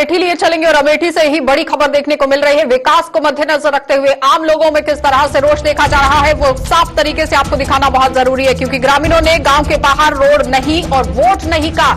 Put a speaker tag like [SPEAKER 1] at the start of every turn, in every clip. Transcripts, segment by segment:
[SPEAKER 1] अमेठी लिए चलेंगे और अमेठी से ही बड़ी खबर देखने को मिल रही है। विकास को मद्देनजर रखते हुए आम लोगों में किस तरह से रोष देखा जा रहा है वो साफ तरीके से आपको दिखाना बहुत जरूरी है, क्योंकि ग्रामीणों ने गांव के बाहर रोड नहीं और वोट नहीं का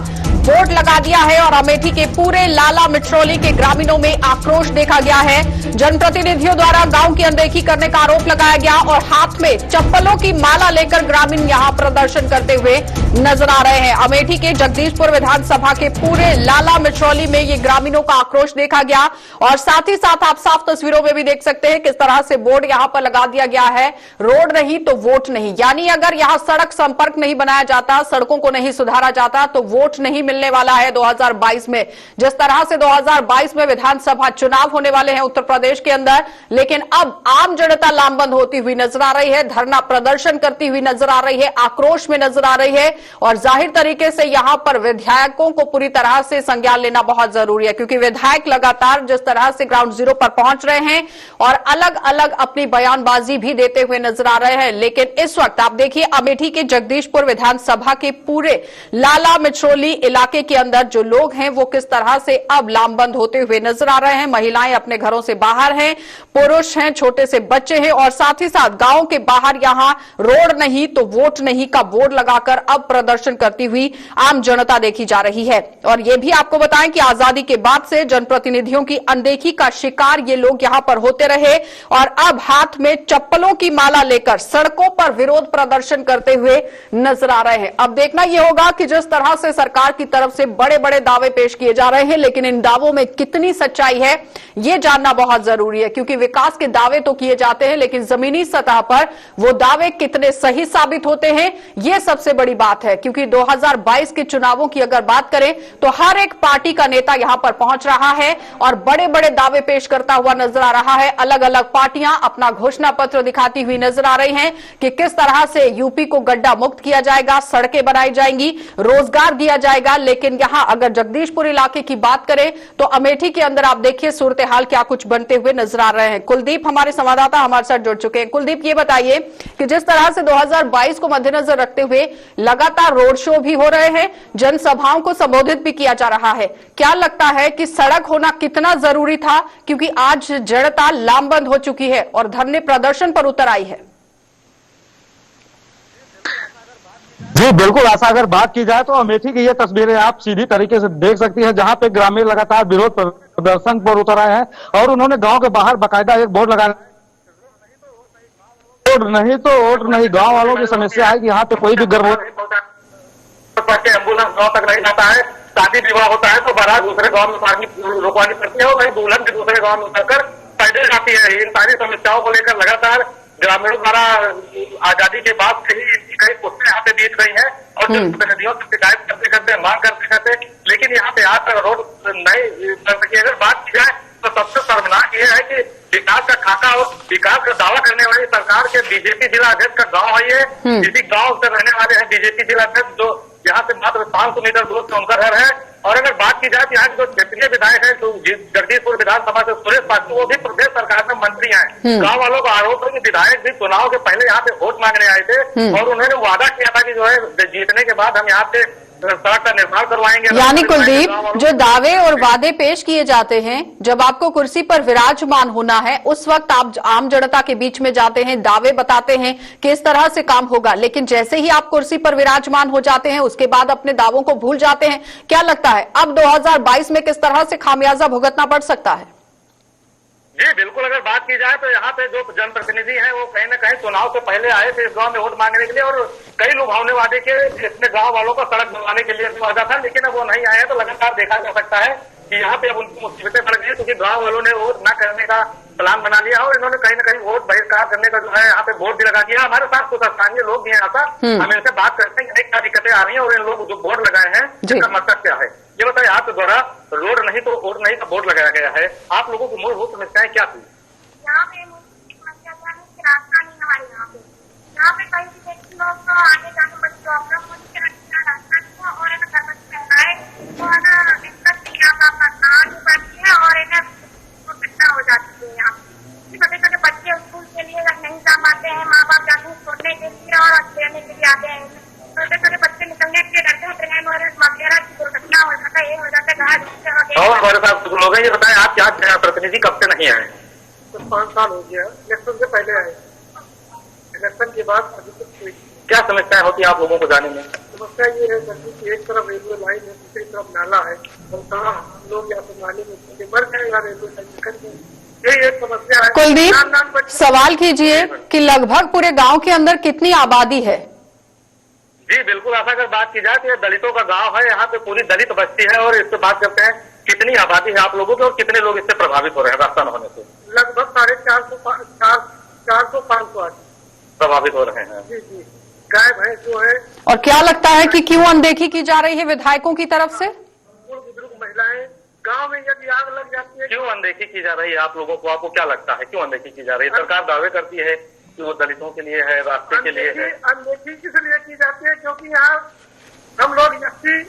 [SPEAKER 1] बोर्ड लगा दिया है और अमेठी के पूरे लाला मिठरौली के ग्रामीणों में आक्रोश देखा गया है। जनप्रतिनिधियों द्वारा गांव की अनदेखी करने का आरोप लगाया गया और हाथ में चप्पलों की माला लेकर ग्रामीण यहां प्रदर्शन करते हुए नजर आ रहे हैं। अमेठी के जगदीशपुर विधानसभा के पूरे लाला मिठरौली में ये ग्रामीणों का आक्रोश देखा गया और साथ ही साथ आप साफ तस्वीरों में भी देख सकते हैं किस तरह से बोर्ड यहां पर लगा दिया गया है, रोड नहीं तो वोट नहीं। यानी अगर यहां सड़क संपर्क नहीं बनाया जाता, सड़कों को नहीं सुधारा जाता तो वोट नहीं मिलने वाला है 2022 में। जिस तरह से 2022 में विधानसभा चुनाव होने वाले हैं उत्तर प्रदेश के अंदर, लेकिन अब आम जनता लामबंद होती हुई नजर आ रही है, धरना प्रदर्शन करती हुई नजर आ रही है, आक्रोश में नजर आ रही है और जाहिर तरीके से यहां पर विधायकों को पूरी तरह से संज्ञान लेना बहुत जरूरी है, क्योंकि विधायक लगातार जिस तरह से ग्राउंड जीरो पर पहुंच रहे हैं और अलग अलग अपनी बयानबाजी भी देते हुए नजर आ रहे हैं। लेकिन इस वक्त आप देखिए अमेठी के जगदीशपुर विधानसभा के पूरे लाला मिठरौली इलाके के अंदर जो लोग हैं वो किस तरह से अब लामबंद होते हुए नजर आ रहे हैं। महिलाएं अपने घरों से बाहर हैं, पुरुष हैं, छोटे से बच्चे हैं और साथ ही साथ गांव के बाहर यहां रोड नहीं तो वोट नहीं का बोर्ड लगाकर अब प्रदर्शन करती हुई आम जनता देखी जा रही है। और यह भी आपको बताएं कि आजादी के बाद से जनप्रतिनिधियों की अनदेखी का शिकार ये लोग यहां पर होते रहे और अब हाथ में चप्पलों की माला लेकर सड़कों पर विरोध प्रदर्शन करते हुए नजर आ रहे हैं। अब देखना यह होगा कि जिस तरह से सरकार की तरफ से बड़े बड़े दावे पेश किए जा रहे हैं, लेकिन इन दावों में कितनी सच्चाई है यह जानना बहुत जरूरी है, क्योंकि विकास के दावे तो किए जाते हैं लेकिन जमीनी सतह पर वो दावे कितने सही साबित होते हैं यह सबसे बड़ी बात है। क्योंकि 2022 के चुनावों की अगर बात करें तो हर एक पार्टी का नेता यहां पर पहुंच रहा है और बड़े बड़े दावे पेश करता हुआ नजर आ रहा है। अलग अलग पार्टियां अपना घोषणा पत्र दिखाती हुई नजर आ रही हैं कि किस तरह से यूपी को गड्ढा मुक्त किया जाएगा, सड़कें बनाई जाएंगी, रोजगार दिया जाएगा। लेकिन यहां अगर जगदीशपुर इलाके की बात करें तो अमेठी के अंदर आप देखिए सूरत हाल क्या कुछ बनते हुए नजर आ रहे हैं। कुलदीप हमारे संवाददाता हमारे साथ जुड़ चुके हैं। कुलदीप, ये बताइए कि जिस तरह से 2022 को मद्देनजर रखते हुए लगातार रोड शो भी हो रहे हैं, जनसभाओं को संबोधित भी किया जा रहा है, क्या लगता है कि सड़क होना कितना जरूरी था? क्योंकि आज जनता लामबंद हो चुकी है और धरने प्रदर्शन पर उतर आई है।
[SPEAKER 2] जी बिल्कुल आशा, अगर बात की जाए तो अमेठी की ये तस्वीरें आप सीधी तरीके से देख सकती हैं, जहां पे ग्रामीण लगातार विरोध प्रदर्शन पर उतर आए हैं और उन्होंने गांव के बाहर बाकायदा एक बोर्ड लगाया, नहीं तो वोट नहीं। गांव वालों की समस्या है कि यहाँ पे कोई भी गर्भवती एम्बुलेंस गांव तक नहीं जाता है, शादी विवाह होता है तो बारात दूसरे गांव में रुकवानी पड़ती है और वही दुल्हन भी दूसरे गांव में उतरकर पैदल जाती है। इन सारी समस्याओं को लेकर लगातार ग्रामीणों द्वारा आजादी के बाद से ही कई पुस्तकें यहाँ पे बीत गई हैं और जनप्रतिनिधियों से शिकायत करते करते, मांग करते करते, लेकिन यहाँ पे आज तक रोड नहीं कर सकी। अगर बात की जाए तो सबसे शर्मनाक ये है कि विकास का खाका और विकास का दावा करने वाली सरकार के बीजेपी जिला अध्यक्ष का गांव है ये, इसी गांव से रहने वाले हैं बीजेपी जिला अध्यक्ष, जो यहाँ से मात्र 500 मीटर दूर से उनका घर है। और अगर बात की जाए तो यहाँ के जो क्षेत्रीय विधायक है तो जगदीशपुर विधानसभा से सुरेश पासी, वो भी प्रदेश सरकार में मंत्री हैं। गांव वालों का आरोप है कि विधायक भी चुनाव के पहले यहाँ पे वोट मांगने आए थे और उन्होंने वादा किया था कि जो है जीतने के बाद हम यहाँ पे सड़क का निर्माण करवाएंगे।
[SPEAKER 1] यानी कुलदीप, जो दावे और वादे पेश किए जाते हैं, जब आपको कुर्सी पर विराजमान होना है उस वक्त आप आम जनता के बीच में जाते हैं, दावे बताते हैं कि इस तरह से काम होगा, लेकिन जैसे ही आप कुर्सी पर विराजमान हो जाते हैं उसके बाद अपने दावों को भूल जाते हैं। क्या लगता है अब 2022 में किस तरह से खामियाजा भुगतना पड़ सकता है?
[SPEAKER 2] जी बिल्कुल, अगर बात की जाए तो यहाँ पे जो जनप्रतिनिधि हैं वो कहीं न कहीं चुनाव से पहले आए थे इस गांव में वोट मांगने के लिए और कई लुभावने वादे के इसमें गांव वालों को सड़क बनवाने के लिए वादा था, लेकिन अब वो नहीं आए हैं। तो लगातार देखा जा सकता है कि यहाँ पे अब उनकी मुसीबतें बढ़ गई क्योंकि गांव वालों ने वोट न करने का प्लान बना लिया और इन्होंने कहीं न कहीं वोट बहिष्कार करने का जो है यहाँ पे बोर्ड भी लगा दिया। हमारे साथ कुछ स्थानीय लोग भी हैं, ऐसा हम इनसे बात करते हैं क्या दिक्कतें आ रही है और इन लोग जो बोर्ड लगाए हैं इसका मतलब क्या है, ये बताइए। आपके द्वारा रोड नहीं तो वोट नहीं का बोर्ड लगाया गया है, आप लोगों की मूलभूत समस्याएं क्या थी?
[SPEAKER 3] यहाँ पे समस्या क्या है कि रास्ता नहीं हमारे यहाँ पे कहीं भी देखिए लोग तो आगे जाने में प्रॉब्लम होती है, रास्ता नहीं है और घर में है तो है ना दिक्कत यहाँ का करना नहीं पड़ती है और इन्हें घटना हो जाती है। यहाँ छोटे छोटे बच्चे स्कूल के लिए नहीं जा पाते हैं, माँ बाप जाते हैं छोड़ने के लिए और लेने के लिए आते हैं। छोटे छोटे बच्चे निकलने के लिए डरते हैं, ट्रेन वगैरह की दुर्घटना हो जाती है। का ये हो जाता है गाय भैंस
[SPEAKER 2] और हमारे साथ कुछ लोग हैं, ये बताएं आप क्या प्रतिनिधि कब से नहीं आए?
[SPEAKER 4] तो 5 साल हो गया, इलेक्शन से पहले आए, इलेक्शन के बाद अभी तक कोई
[SPEAKER 2] क्या समस्याएं होती है आप लोगों को जाने में?
[SPEAKER 4] समस्या ये है गंदी की एक तरफ रेलवे लाइन है, दूसरी तरफ नाला है, और हम लोग या तो नाले में घुस के मर जाएगा रेलवे लाइन निकल के, यही एक समस्या है।
[SPEAKER 1] कुलदीप, सवाल कीजिए कि लगभग पूरे गांव के अंदर कितनी आबादी है?
[SPEAKER 2] जी बिल्कुल, ऐसा अगर बात की जाए तो ये दलितों का गांव है, यहाँ पे पूरी दलित बस्ती है। और इससे बात करते हैं कितनी आबादी है आप लोगों की और कितने लोग इससे प्रभावित हो रहे हैं रास्ता न होने से?
[SPEAKER 4] लगभग 450 आदमी
[SPEAKER 2] प्रभावित हो रहे हैं।
[SPEAKER 4] जी जी, गाय भैंस जो है,
[SPEAKER 1] और क्या लगता है कि क्यों अनदेखी की जा रही है विधायकों की तरफ से?
[SPEAKER 4] बुजुर्ग महिलाएं, गांव में यदि आग लग जाती है,
[SPEAKER 2] क्यों अनदेखी की जा रही है आप लोगों को? आपको क्या लगता है क्यों अनदेखी की जा रही है? सरकार दावे करती है कि वो दलितों के लिए है, रास्ते के लिए है।
[SPEAKER 4] अनदेखी किस लिए की जाती है? क्योंकि यहाँ हम लोग एससी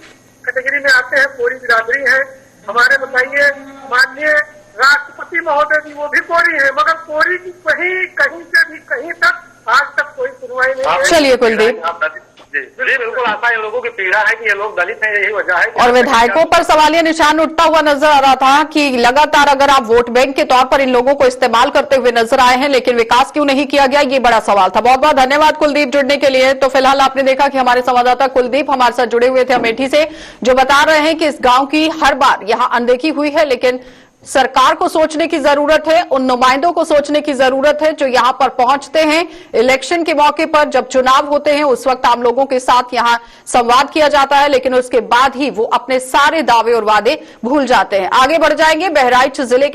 [SPEAKER 4] कैटेगरी में आते हैं, कोरी बिरादरी है हमारे। बताइए, माननीय राष्ट्रपति महोदय जी वो भी कोरी है, मगर कोरी की कहीं से भी कहीं तक आज तक कोई सुनवाई नहीं है।
[SPEAKER 1] चलिए कुलदीप,
[SPEAKER 2] जी बिल्कुल, ऐसा इन लोगों की पीड़ा है कि ये लोग दलित हैं, यही वजह है।
[SPEAKER 1] और विधायकों पर सवालिया निशान उठता हुआ नजर आ रहा था कि लगातार अगर आप वोट बैंक के तौर पर इन लोगों को इस्तेमाल करते हुए नजर आए हैं, लेकिन विकास क्यों नहीं किया गया, ये बड़ा सवाल था। बहुत बहुत धन्यवाद कुलदीप जुड़ने के लिए। तो फिलहाल आपने देखा कि हमारे संवाददाता कुलदीप हमारे साथ जुड़े हुए थे अमेठी से, जो बता रहे हैं कि इस गांव की हर बार यहां अनदेखी हुई है, लेकिन सरकार को सोचने की जरूरत है, उन नुमाइंदों को सोचने की जरूरत है जो यहां पर पहुंचते हैं इलेक्शन के मौके पर। जब चुनाव होते हैं उस वक्त आम लोगों के साथ यहां संवाद किया जाता है, लेकिन उसके बाद ही वो अपने सारे दावे और वादे भूल जाते हैं। आगे बढ़ जाएंगे बहराइच जिले के